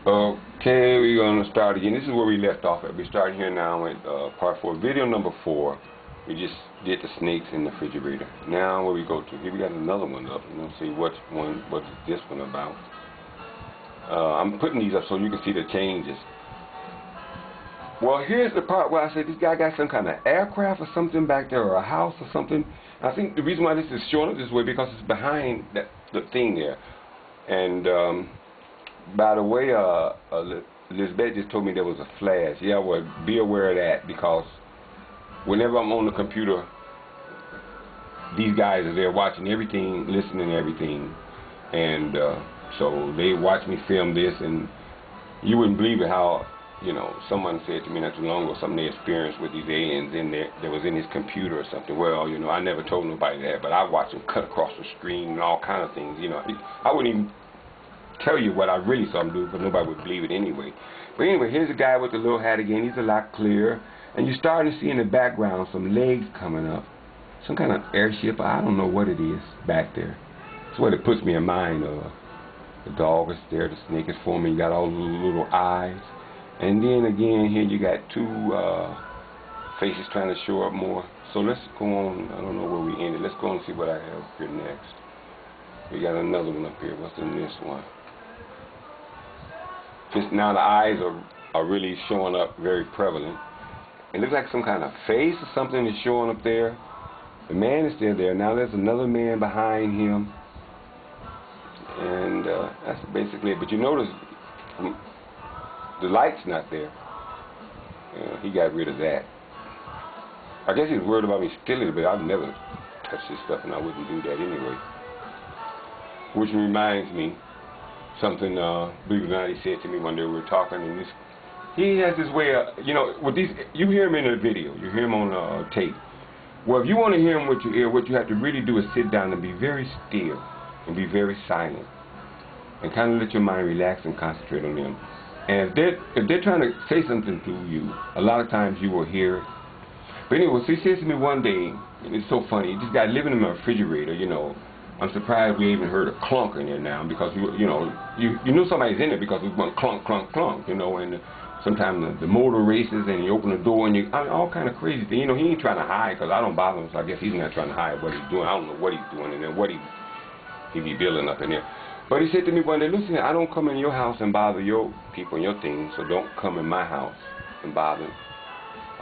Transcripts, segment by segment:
Okay, we're going to start again. This is where we left off at. We start here now at part 4, video number 4. We just did the snakes in the refrigerator. Now where we go to, here we got another one up. We're going to see what's this one about. I'm putting these up so you can see the changes. Well, here's the part where I said this guy got some kind of aircraft or something back there, or a house or something. I think the reason why this is showing up this way because it's behind the thing there. And by the way, Lisbeth just told me there was a flash. Yeah, well, be aware of that because whenever I'm on the computer, these guys are there watching everything, listening to everything, and so they watch me film this, and you wouldn't believe it how, you know, someone said to me not too long ago something they experienced with these aliens in there that was in his computer or something. Well, you know, I never told nobody that, but I watched them cut across the screen and all kind of things. You know, I wouldn't even tell you what I really saw him do, but nobody would believe it anyway. But anyway, here's a guy with the little hat again. He's a lot clearer, and you're starting to see in the background some legs coming up, some kind of airship. I don't know what it is back there. That's what it puts me in mind of. The dog is there, the snake is forming. You got all the little eyes, and then again here you got two faces trying to show up more. So let's go on. I don't know where we ended. Let's go on and see what I have here next. We got another one up here. What's in this one? Just now the eyes are really showing up very prevalent. It looks like some kind of face or something is showing up there. The man is still there. Now there's another man behind him. And that's basically it. But you notice the light's not there. He got rid of that. I guess he's worried about me stealing it, but I've never touched this stuff and I wouldn't do that anyway. Which reminds me, something, believe it or not, he said to me one day we were talking, and he has this way of, you know, with these, you hear him in a video, you hear him on tape. Well, if you want to hear him with your ear, what you have to really do is sit down and be very still and be very silent and kind of let your mind relax and concentrate on them. And if they're trying to say something to you, a lot of times you will hear it. But anyway, so he says to me one day, and it's so funny, this guy living in my refrigerator, you know, I'm surprised we even heard a clunk in there now because you knew somebody's in there because it went clunk, clunk, clunk, you know, and sometimes the motor races and you open the door and I mean, all kind of crazy things. You know, he ain't trying to hide because I don't bother him, so I guess he's not trying to hide what he's doing. I don't know what he's doing in there, what he be building up in there. But he said to me one day, listen, I don't come in your house and bother your people and your things, so don't come in my house and bother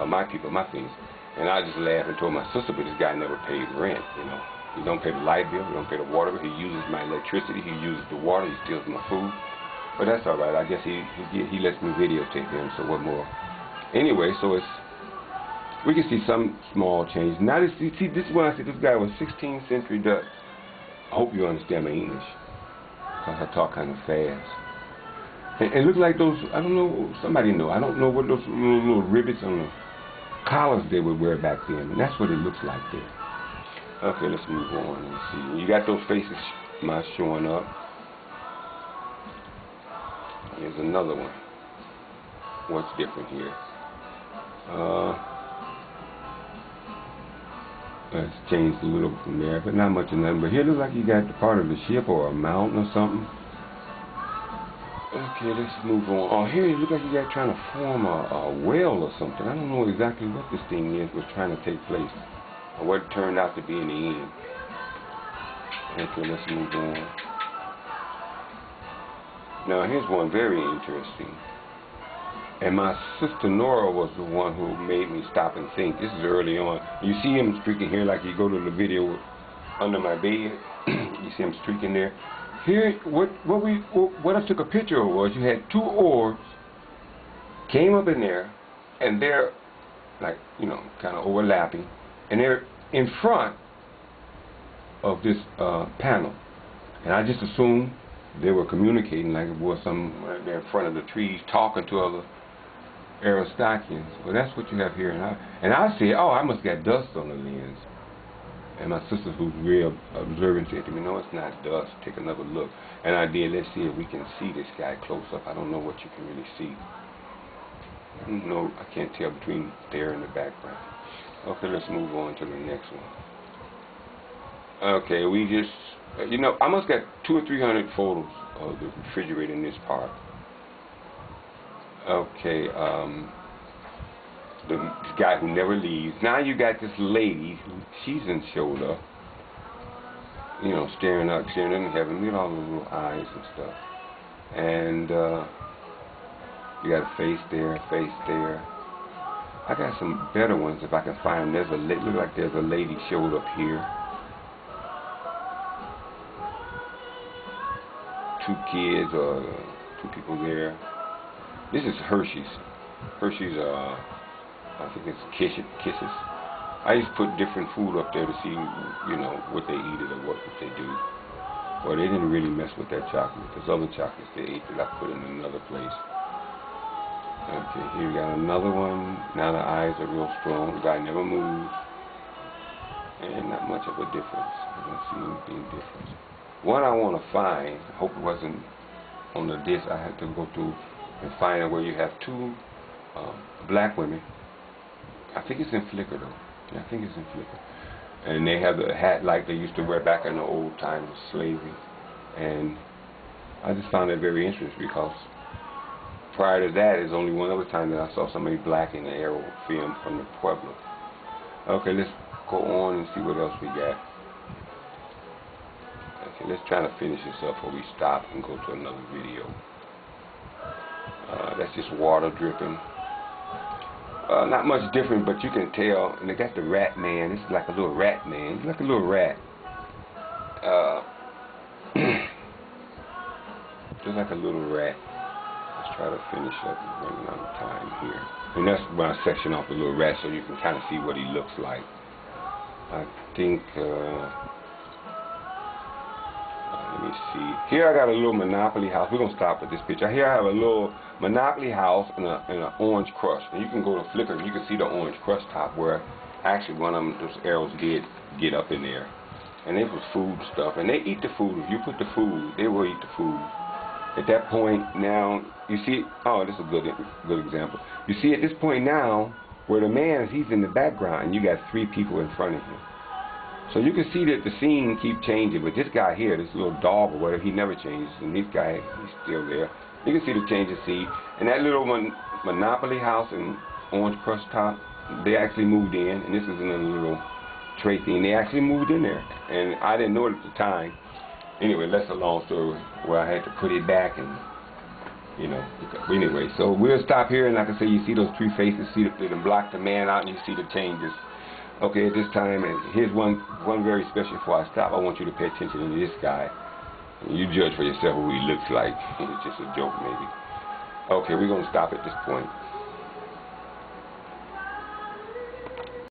my people, my things. And I just laughed and told my sister, but this guy never paid rent, you know. He don't pay the light bill, he don't pay the water bill, he uses my electricity, he uses the water, he steals my food. But that's all right. I guess he lets me videotape him, so what more? Anyway, so we can see some small change. Now this, see, this is when I see this guy was 16th century Dutch. I hope you understand my English, because I talk kind of fast. And it looks like those, I don't know, somebody know, I don't know what those little rivets on the collars they would wear back then, and that's what it looks like there. Okay, let's move on and see. You got those faces showing up. Here's another one. What's different here? It's changed a little from there, but not much of nothing. But here looks like you got the part of the ship or a mountain or something. Okay, let's move on. Oh, here it looks like you got trying to form a whale or something. I don't know exactly what this thing is was trying to take place, or what it turned out to be in the end. Okay, let's move on. Now here's one very interesting. And my sister Nora was the one who made me stop and think. This is early on. You see him streaking here like you go to the video under my bed. You see him streaking there. Here, what I took a picture of was you had two orbs came up in there, and they're like, you know, kind of overlapping, and they're in front of this panel. And I just assumed they were communicating like it was some right there in front of the trees talking to other Aristoteans. Well, that's what you have here. And I said, oh, I must get dust on the lens. And my sister, who's real observant, said to me, no, it's not dust. Take another look. And I did. Let's see if we can see this guy close up. I don't know what you can really see. No, I can't tell between there and the background. Okay, let's move on to the next one. Okay, we just, you know, I must got 200 or 300 photos of the refrigerator in this part. Okay, the guy who never leaves. Now you got this lady who she's in shoulder, you know, staring in heaven, you know, all the little eyes and stuff. And you got a face there, face there. I got some better ones if I can find them. There's a look like there's a lady showed up here. Two kids or two people there. This is Hershey's. Hershey's, I think it's Kisses. I used to put different food up there to see, you know, what they eat or what they do. Well, they didn't really mess with that chocolate. There's other chocolates they ate that I put in another place. Okay, here we got another one. Now the eyes are real strong. The guy never moves. And not much of a difference. I don't see anything different. One I want to find, I hope it wasn't on the disc. I had to go through and find out where you have two black women. I think it's in Flickr though. Yeah, I think it's in Flickr. And they have the hat like they used to wear back in the old times of slavery. And I just found that very interesting because prior to that is only one other time that I saw somebody black in the AERO film from the Pueblo. Okay, let's go on and see what else we got. Okay, let's try to finish this up before we stop and go to another video. That's just water dripping. Not much different, but you can tell. And they got the rat man. This is like a little rat man. He's like a little rat. Just like a little rat. Let's try to finish up. Running out of time here. And that's my section off the little rat, so you can kind of see what he looks like. I think. Let me see. Here I got a little Monopoly house. We're gonna stop at this picture. Here I have a little Monopoly house and an orange crush. And you can go to Flickr and you can see the orange crush top where actually one of them, those arrows did get up in there. And it was food stuff. And they eat the food. If you put the food, they will eat the food. At that point now, you see, oh, this is a good example. You see at this point now where the man is, he's in the background and you got three people in front of him. So you can see that the scene keep changing, but this guy here, this little dog or whatever, he never changes, and this guy, he's still there. You can see the change of scene. And that little Monopoly house and orange crush top, they actually moved in, and this is in a little tray thing. They actually moved in there, and I didn't know it at the time. Anyway, that's a long story where I had to put it back, and you know. Anyway, so we'll stop here, and like I say, you see those three faces, see they block the man out, and you see the changes. Okay, at this time, and here's one very special before I stop. I want you to pay attention to this guy. You judge for yourself who he looks like. It's just a joke, maybe. Okay, we're going to stop at this point.